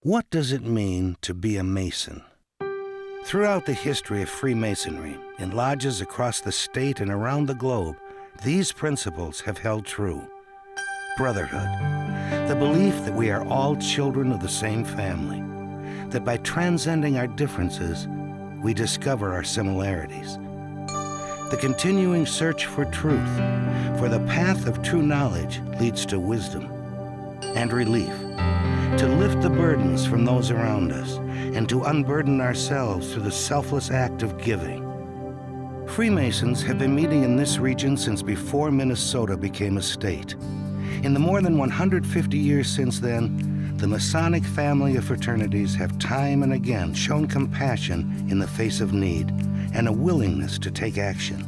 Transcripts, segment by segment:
What does it mean to be a Mason? Throughout the history of Freemasonry, in lodges across the state and around the globe, these principles have held true. Brotherhood, the belief that we are all children of the same family, that by transcending our differences, we discover our similarities. The continuing search for truth, for the path of true knowledge leads to wisdom and relief, to lift the burdens from those around us and to unburden ourselves through the selfless act of giving. Freemasons have been meeting in this region since before Minnesota became a state. In the more than 150 years since then, the Masonic family of fraternities have time and again shown compassion in the face of need and a willingness to take action.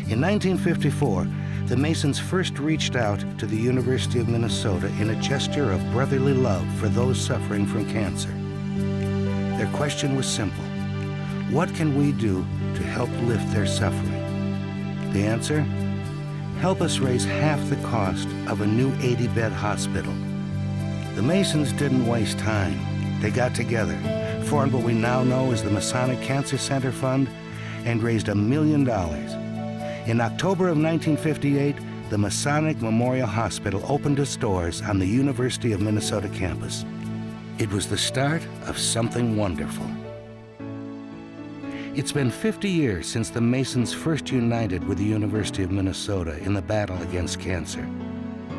In 1954, the Masons first reached out to the University of Minnesota in a gesture of brotherly love for those suffering from cancer. Their question was simple: what can we do to help lift their suffering? The answer? Help us raise half the cost of a new 80-bed hospital. The Masons didn't waste time. They got together, formed what we now know as the Masonic Cancer Center Fund, and raised $1 million. In October of 1958, the Masonic Memorial Hospital opened its doors on the University of Minnesota campus. It was the start of something wonderful. It's been 50 years since the Masons first united with the University of Minnesota in the battle against cancer.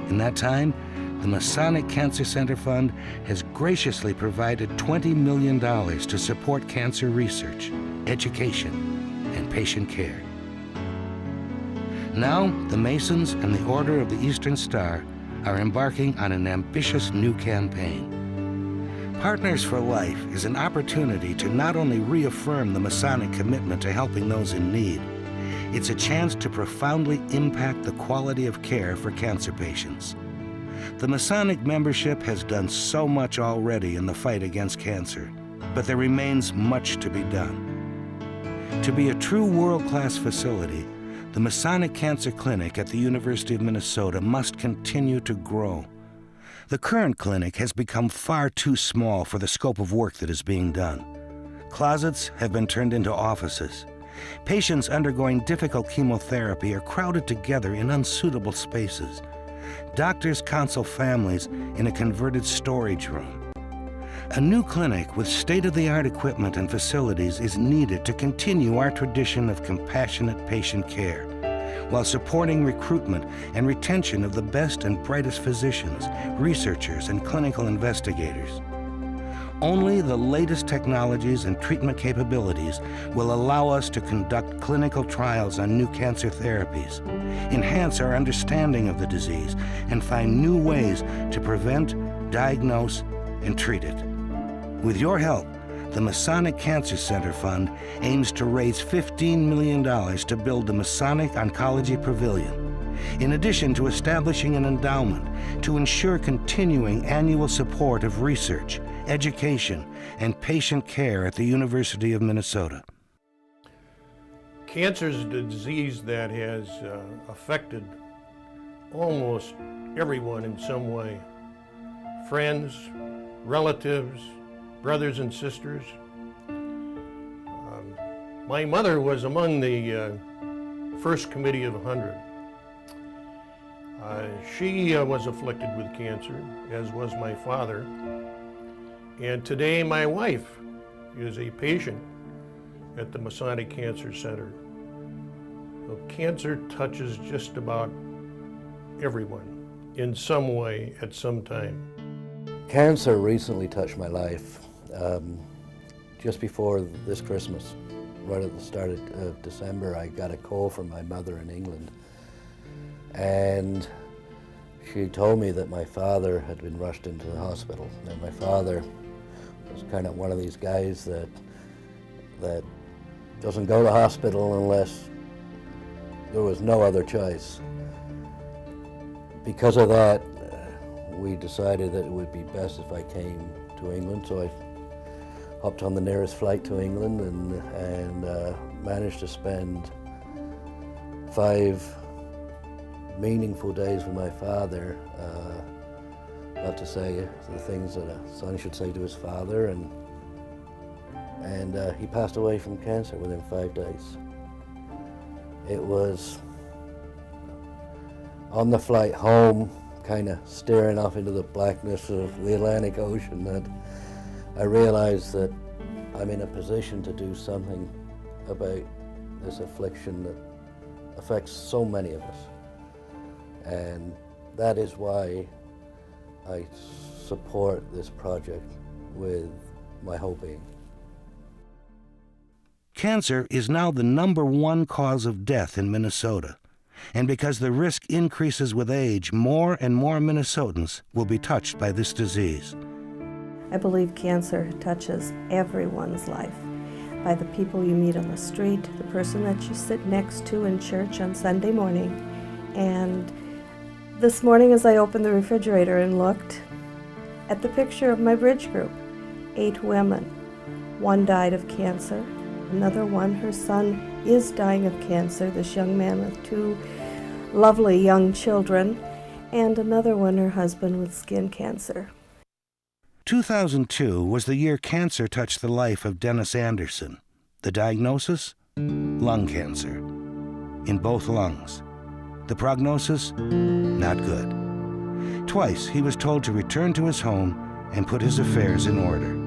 In that time, the Masonic Cancer Center Fund has graciously provided $20 million to support cancer research, education, and patient care. Now, the Masons and the Order of the Eastern Star are embarking on an ambitious new campaign. Partners for Life is an opportunity to not only reaffirm the Masonic commitment to helping those in need, it's a chance to profoundly impact the quality of care for cancer patients. The Masonic membership has done so much already in the fight against cancer, but there remains much to be done. To be a true world-class facility, the Masonic Cancer Clinic at the University of Minnesota must continue to grow. The current clinic has become far too small for the scope of work that is being done. Closets have been turned into offices. Patients undergoing difficult chemotherapy are crowded together in unsuitable spaces. Doctors counsel families in a converted storage room. A new clinic with state-of-the-art equipment and facilities is needed to continue our tradition of compassionate patient care, while supporting recruitment and retention of the best and brightest physicians, researchers, and clinical investigators. Only the latest technologies and treatment capabilities will allow us to conduct clinical trials on new cancer therapies, enhance our understanding of the disease, and find new ways to prevent, diagnose, and treat it. With your help, the Masonic Cancer Center Fund aims to raise $15 million to build the Masonic Oncology Pavilion, in addition to establishing an endowment to ensure continuing annual support of research, education, and patient care at the University of Minnesota. Cancer is a disease that has affected almost everyone in some way. Friends, relatives, brothers and sisters. My mother was among the first committee of 100. She was afflicted with cancer, as was my father. And today my wife is a patient at the Masonic Cancer Center. So cancer touches just about everyone in some way at some time. Cancer recently touched my life. Just before this Christmas, right at the start of December, I got a call from my mother in England, and she told me that my father had been rushed into the hospital. Now, my father was kind of one of these guys that doesn't go to hospital unless there was no other choice. Because of that, we decided that it would be best if I came to England, so I hopped on the nearest flight to England and managed to spend 5 meaningful days with my father got to say the things that a son should say to his father, and he passed away from cancer within 5 days. It was on the flight home, kind of staring off into the blackness of the Atlantic Ocean, that I realized that I'm in a position to do something about this affliction that affects so many of us. And that is why I support this project with my whole being. Cancer is now the #1 cause of death in Minnesota. And because the risk increases with age, more and more Minnesotans will be touched by this disease. I believe cancer touches everyone's life. By the people you meet on the street, the person that you sit next to in church on Sunday morning. And this morning as I opened the refrigerator and looked at the picture of my bridge group, 8 women. 1 died of cancer. Another one, her son is dying of cancer, this young man with 2 lovely young children. And another one, her husband with skin cancer. 2002 was the year cancer touched the life of Dennis Anderson. The diagnosis? Lung cancer. In both lungs. The prognosis? Not good. Twice he was told to return to his home and put his affairs in order.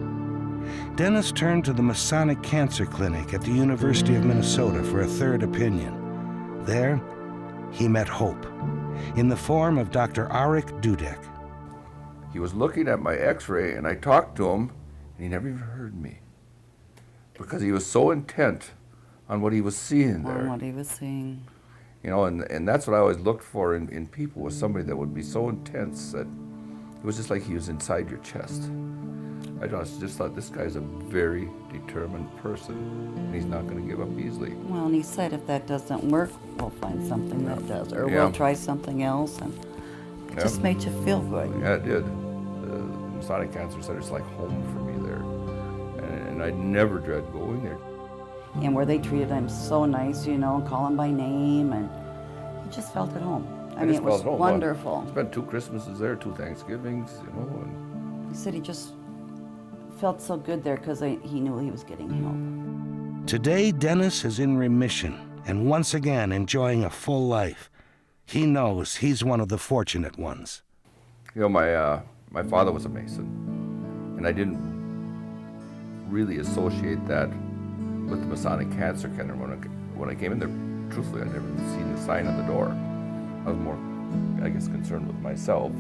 Dennis turned to the Masonic Cancer Clinic at the University of Minnesota for a third opinion. There, he met hope, in the form of Dr. Arik Dudek. He was looking at my x-ray, and I talked to him, and he never even heard me, because he was so intent on what he was seeing there. On what he was seeing. You know, and that's what I always looked for in people, was somebody that would be so intense that it was just like he was inside your chest. I just thought, this guy's a very determined person, and he's not going to give up easily. Well, and he said if that doesn't work, we'll find something that does, or we'll try something else, and it just made you feel good. Yeah, it did. The Masonic Cancer Center is like home for me there, and I never dread going there. And where they treated him so nice, you know, call him by name, and he just felt at home. I mean, it was wonderful. I spent 2 Christmases there, 2 Thanksgivings, you know. And he said he just felt so good there because he knew he was getting help. Today, Dennis is in remission and once again enjoying a full life. He knows he's one of the fortunate ones. You know, my father was a Mason, and I didn't really associate that with the Masonic Cancer Center when I came in there. Truthfully, I'd never even seen the sign on the door. I was more, I guess, concerned with myself.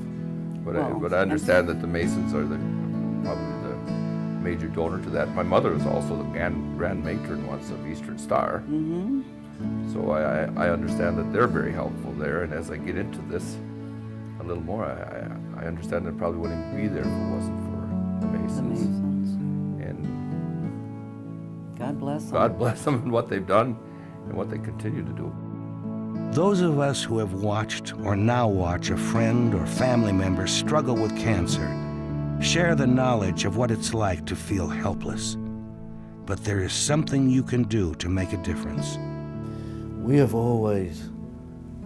But I understand that the Masons are probably the major donor to that. My mother is also the grand matron once of Eastern Star. Mm-hmm. So I understand that they're very helpful there, and as I get into this a little more, I understand that I probably wouldn't be there if it wasn't for the Masons. The Masons. And God bless them. God bless them and what they've done and what they continue to do. Those of us who have watched or now watch a friend or family member struggle with cancer share the knowledge of what it's like to feel helpless. But there is something you can do to make a difference. We have always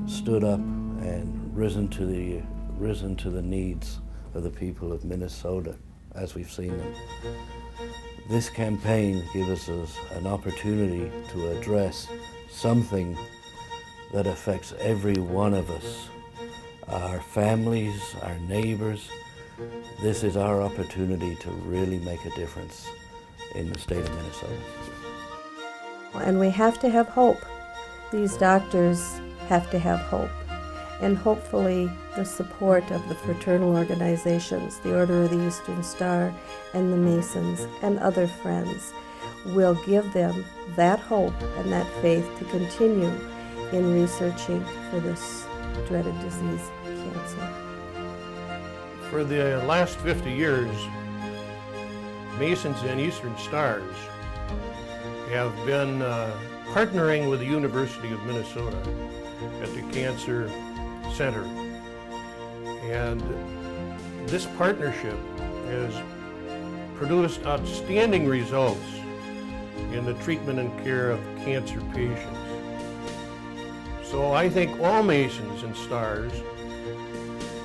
stood up and risen to the needs of the people of Minnesota as we've seen them. This campaign gives us an opportunity to address something that affects every one of us, our families, our neighbors. This is our opportunity to really make a difference in the state of Minnesota. And we have to have hope. These doctors have to have hope. And hopefully the support of the fraternal organizations, the Order of the Eastern Star and the Masons and other friends will give them that hope and that faith to continue in researching for this dreaded disease, cancer. For the last 50 years, Masons and Eastern Stars have been partnering with the University of Minnesota at the Cancer Center. And this partnership has produced outstanding results in the treatment and care of cancer patients. So I think all Masons and Stars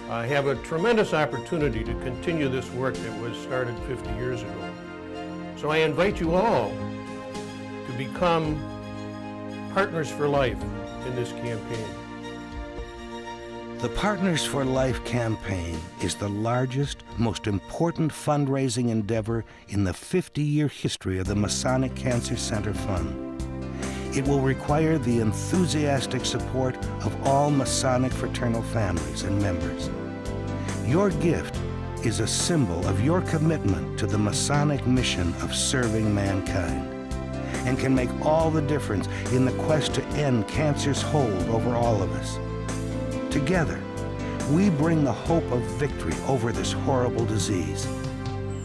I have a tremendous opportunity to continue this work that was started 50 years ago. So I invite you all to become partners for life in this campaign. The Partners for Life campaign is the largest, most important fundraising endeavor in the 50-year history of the Masonic Cancer Center Fund. It will require the enthusiastic support of all Masonic fraternal families and members. Your gift is a symbol of your commitment to the Masonic mission of serving mankind, and can make all the difference in the quest to end cancer's hold over all of us. Together, we bring the hope of victory over this horrible disease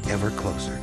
ever closer.